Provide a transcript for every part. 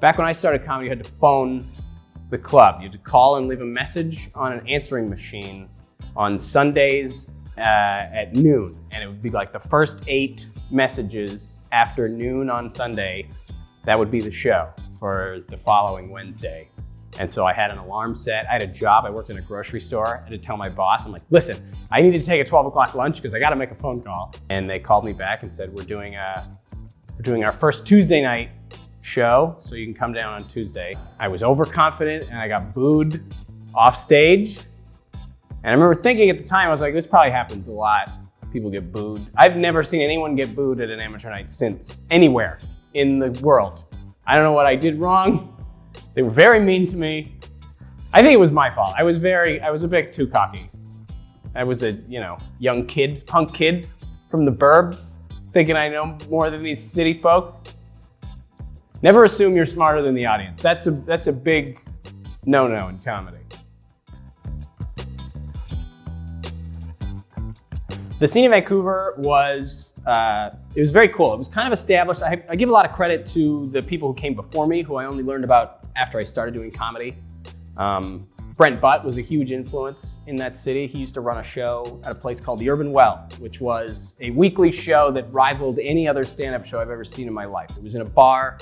Back when I started comedy, you had to phone the club. You had to call and leave a message on an answering machine on Sundays at noon. And it would be like the first 8 messages after noon on Sunday, that would be the show for the following Wednesday. And so I had an alarm set. I had a job. I worked in a grocery store. I had to tell my boss, I'm like, listen, I need to take a 12 o'clock lunch because I got to make a phone call. And they called me back and said, we're doing our first Tuesday night show, so you can come down on Tuesday. I was overconfident and I got booed off stage. And I remember thinking at the time, I was like, this probably happens a lot. People get booed. I've never seen anyone get booed at an amateur night since, anywhere in the world. I don't know what I did wrong. They were very mean to me. I think it was my fault. I was a bit too cocky. I was a, young kid, punk kid from the burbs, thinking I know more than these city folk. Never assume you're smarter than the audience. That's a big no-no in comedy. The scene in Vancouver was very cool. It was kind of established. I give a lot of credit to the people who came before me, who I only learned about after I started doing comedy. Brent Butt was a huge influence in that city. He used to run a show at a place called the Urban Well, which was a weekly show that rivaled any other stand-up show I've ever seen in my life. It was in a bar.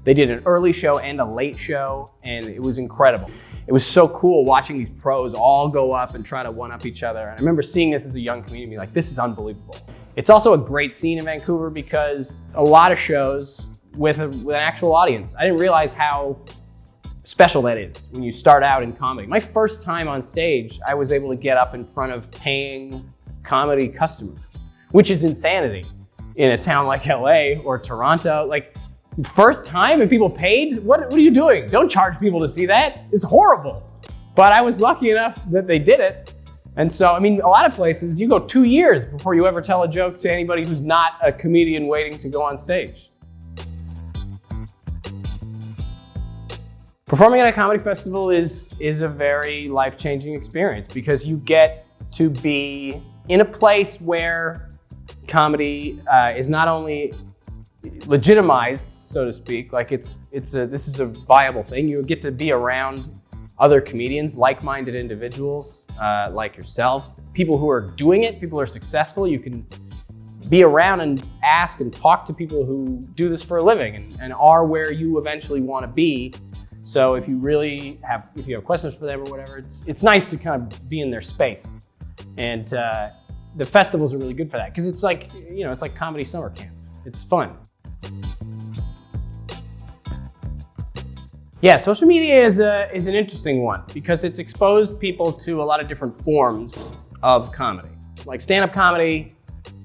They did an early show and a late show, and it was incredible. It was so cool watching these pros all go up and try to one-up each other. And I remember seeing this as a young comedian and be like, this is unbelievable. It's also a great scene in Vancouver because a lot of shows with an actual audience. I didn't realize how special that is when you start out in comedy. My first time on stage, I was able to get up in front of paying comedy customers, which is insanity in a town like LA or Toronto. Like, first time and people paid? What are you doing? Don't charge people to see that. It's horrible. But I was lucky enough that they did it. And so, a lot of places, you go 2 years before you ever tell a joke to anybody who's not a comedian waiting to go on stage. Performing at a comedy festival is a very life-changing experience because you get to be in a place where comedy is not only legitimized, so to speak, like this is a viable thing. You get to be around other comedians, like-minded individuals like yourself, people who are doing it, people who are successful. You can be around and ask and talk to people who do this for a living and are where you eventually want to be. So if you have questions for them or whatever, it's nice to kind of be in their space. And the festivals are really good for that because it's like, it's like comedy summer camp. It's fun. Yeah, social media is an interesting one because it's exposed people to a lot of different forms of comedy. Like stand-up comedy,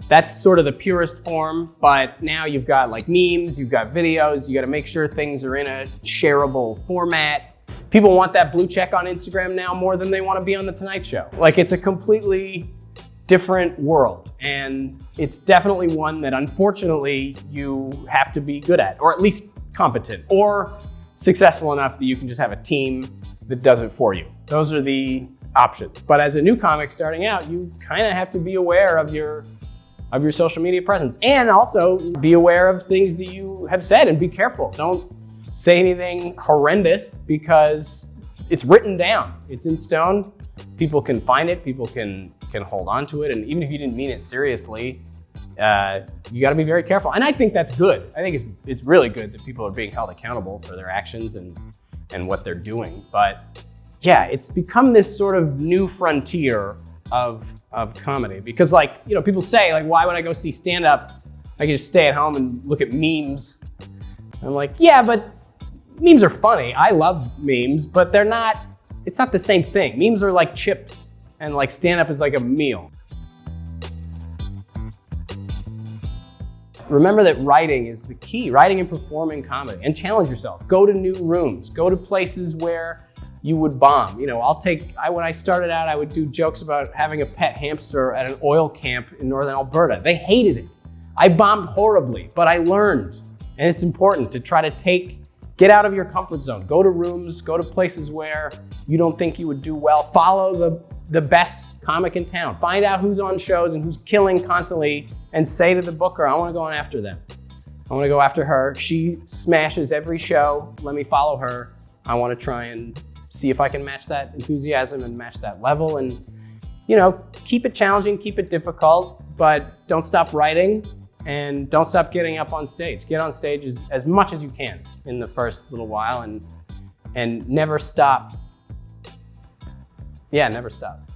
that's sort of the purest form, but now you've got like memes, you've got videos, you gotta make sure things are in a shareable format. People want that blue check on Instagram now more than they want to be on The Tonight Show. Like, it's a completely different world, and it's definitely one that unfortunately you have to be good at, or at least competent, or successful enough that you can just have a team that does it for you. Those are the options. But as a new comic starting out, you kind of have to be aware of your social media presence, and also be aware of things that you have said and be careful. Don't say anything horrendous because it's written down. It's in stone. People can find it. People can hold on to it. And even if you didn't mean it seriously, you got to be very careful. And I think that's good. I think it's really good that people are being held accountable for their actions and what they're doing. But yeah, it's become this sort of new frontier of comedy because, like, people say, like, why would I go see stand-up? I can just stay at home and look at memes. And I'm like, yeah, but memes are funny. I love memes, but it's not the same thing. Memes are like chips, and like stand-up is like a meal. Remember that writing is the key. Writing and performing comedy, and challenge yourself. Go to new rooms. Go to places where you would bomb. When I started out, I would do jokes about having a pet hamster at an oil camp in northern Alberta. They hated it. I bombed horribly, but I learned. And it's important to try to get out of your comfort zone. Go to rooms, go to places where you don't think you would do well. Follow the best comic in town. Find out who's on shows and who's killing constantly, and say to the booker, I want to go on after them. I I want to go after her. She smashes every show. Let me follow her. I want to try and see if I can match that enthusiasm and match that level. And, you know, keep it challenging, keep it difficult, but don't stop writing and don't stop getting up on stage. Get on stage as much as you can in the first little while and never stop. Yeah, never stop.